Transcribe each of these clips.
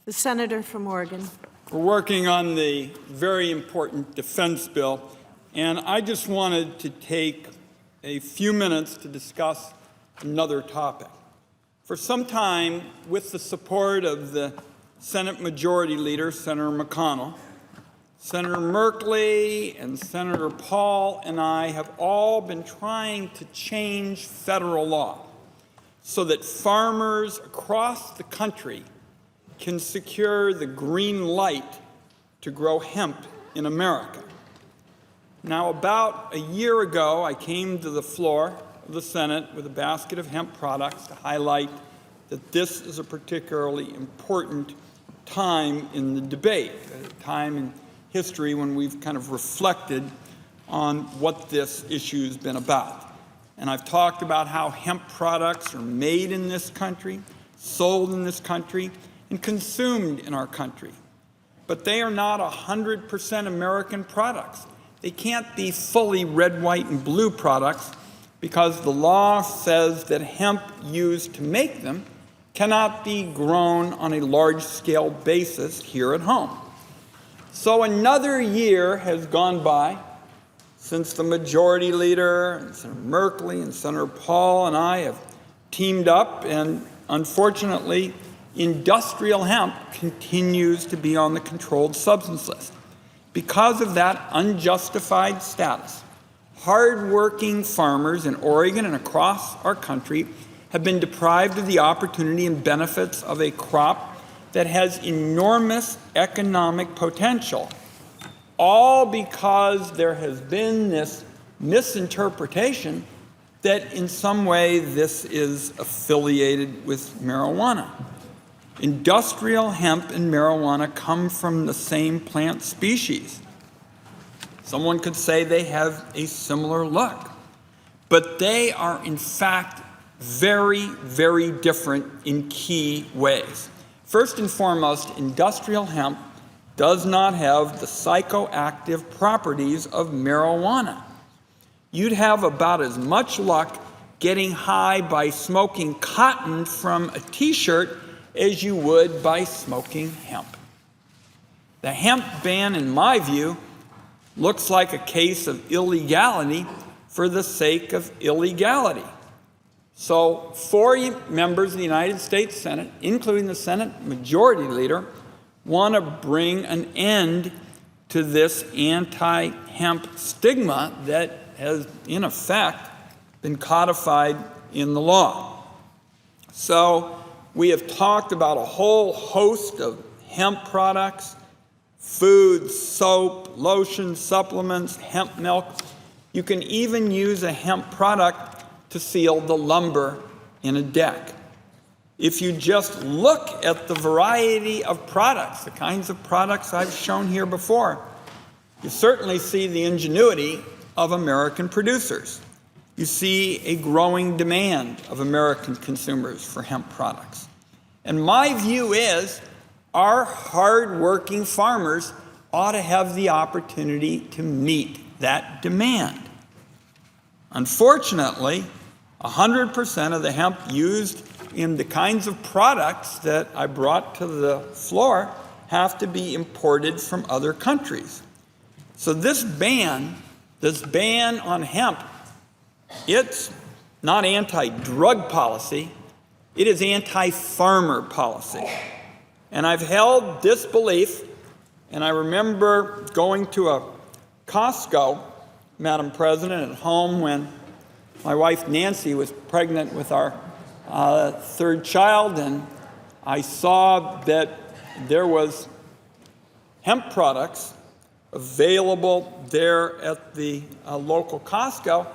The senator from Oregon. We're working on the very important defense bill, and I just wanted to take a few minutes to discuss another topic. For some time, with the support of the Senate Majority Leader, Senator McConnell, Senator Merkley and Senator Paul and I have all been trying to change federal law so that farmers across the country can secure the green light to grow hemp in America. Now, about a year ago, I came to the floor of the Senate with a basket of hemp products to highlight that this is a particularly important time in the debate, a time in history when we've kind of reflected on what this issue has been about. And I've talked about how hemp products are made in this country, sold in this country, and consumed in our country. But they are not 100% American products. They can't be fully red, white, and blue products because the law says that hemp used to make them cannot be grown on a large-scale basis here at home. So another year has gone by since the Majority Leader, and Senator Merkley and Senator Paul and I have teamed up, and unfortunately, industrial hemp continues to be on the controlled substance list. Because of that unjustified status, hardworking farmers in Oregon and across our country have been deprived of the opportunity and benefits of a crop that has enormous economic potential, all because there has been this misinterpretation that in some way this is affiliated with marijuana. Industrial hemp and marijuana come from the same plant species. Someone could say they have a similar look, but they are in fact very, very different in key ways. First and foremost, industrial hemp does not have the psychoactive properties of marijuana. You'd have about as much luck getting high by smoking cotton from a t-shirt as you would by smoking hemp. The hemp ban, in my view, looks like a case of illegality for the sake of illegality. So 4 members of the United States Senate, including the Senate Majority Leader, want to bring an end to this anti-hemp stigma that has, in effect, been codified in the law. So we have talked about a whole host of hemp products, food, soap, lotion, supplements, hemp milk. You can even use a hemp product to seal the lumber in a deck. If you just look at the variety of products, the kinds of products I've shown here before, you certainly see the ingenuity of American producers. You see a growing demand of American consumers for hemp products. And my view is our hard-working farmers ought to have the opportunity to meet that demand. Unfortunately, 100% of the hemp used in the kinds of products that I brought to the floor have to be imported from other countries. So this ban on hemp, it's not anti-drug policy, it is anti-farmer policy. And I've held this belief, and I remember going to a Costco, Madam President, at home when my wife Nancy was pregnant with our third child, and I saw that there was hemp products available there at the local Costco,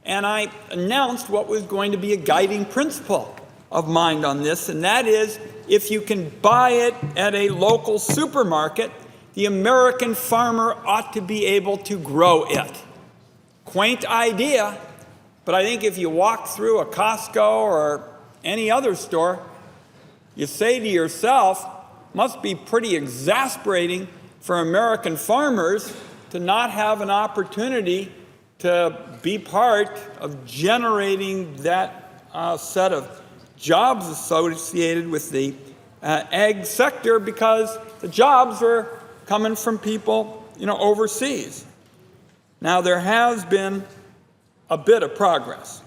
and I announced what was going to be a guiding principle of mine on this, and that is, if you can buy it at a local supermarket, the American farmer ought to be able to grow it. Quaint idea, but I think if you walk through a Costco or any other store, you say to yourself, must be pretty exasperating for American farmers to not have an opportunity to be part of generating that set of jobs associated with the ag sector because the jobs were coming from people, overseas. Now, there has been a bit of progress.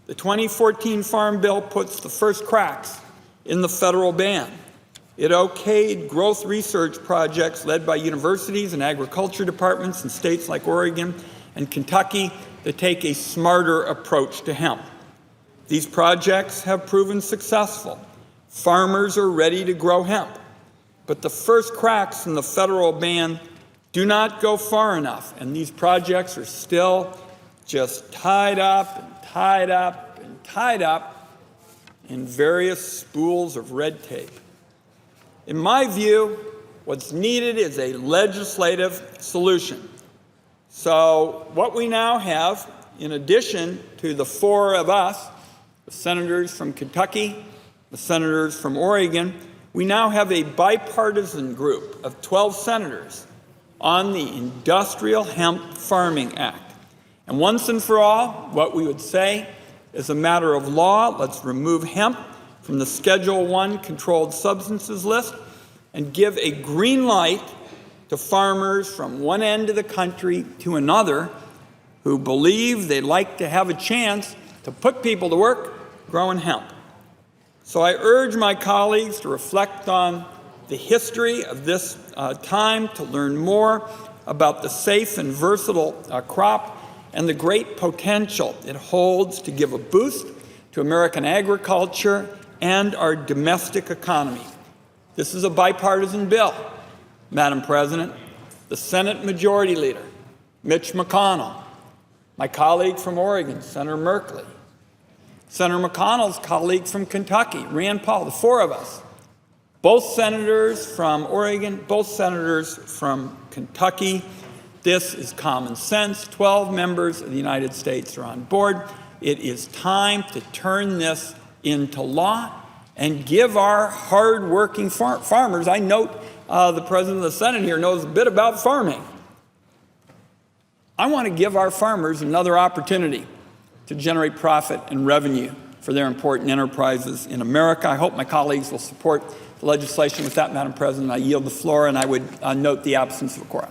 The 2014 Farm Bill puts the first cracks in the federal ban. It okayed growth research projects led by universities and agriculture departments in states like Oregon and Kentucky that take a smarter approach to hemp. These projects have proven successful. Farmers are ready to grow hemp, but the first cracks in the federal ban do not go far enough, and these projects are still just tied up and tied up and tied up in various spools of red tape. In my view, what's needed is a legislative solution. So what we now have, in addition to the four of us, the senators from Kentucky, the senators from Oregon, we now have a bipartisan group of 12 senators on the Industrial Hemp Farming Act. And once and for all, what we would say is a matter of law, let's remove hemp from the Schedule I controlled substances list and give a green light to farmers from one end of the country to another who believe they'd like to have a chance to put people to work growing hemp. So I urge my colleagues to reflect on the history of this time, to learn more about the safe and versatile crop and the great potential it holds to give a boost to American agriculture and our domestic economy. This is a bipartisan bill, Madam President. The Senate Majority Leader, Mitch McConnell, my colleague from Oregon, Senator Merkley, Senator McConnell's colleague from Kentucky, Rand Paul, the four of us, both senators from Oregon, both senators from Kentucky. This is common sense. 12 members of the United States are on board. It is time to turn this into law and give our hard-working farmers, I note the President of the Senate here knows a bit about farming. I want to give our farmers another opportunity to generate profit and revenue for their important enterprises in America. I hope my colleagues will support the legislation. With that, Madam President, I yield the floor, and I would note the absence of a quorum.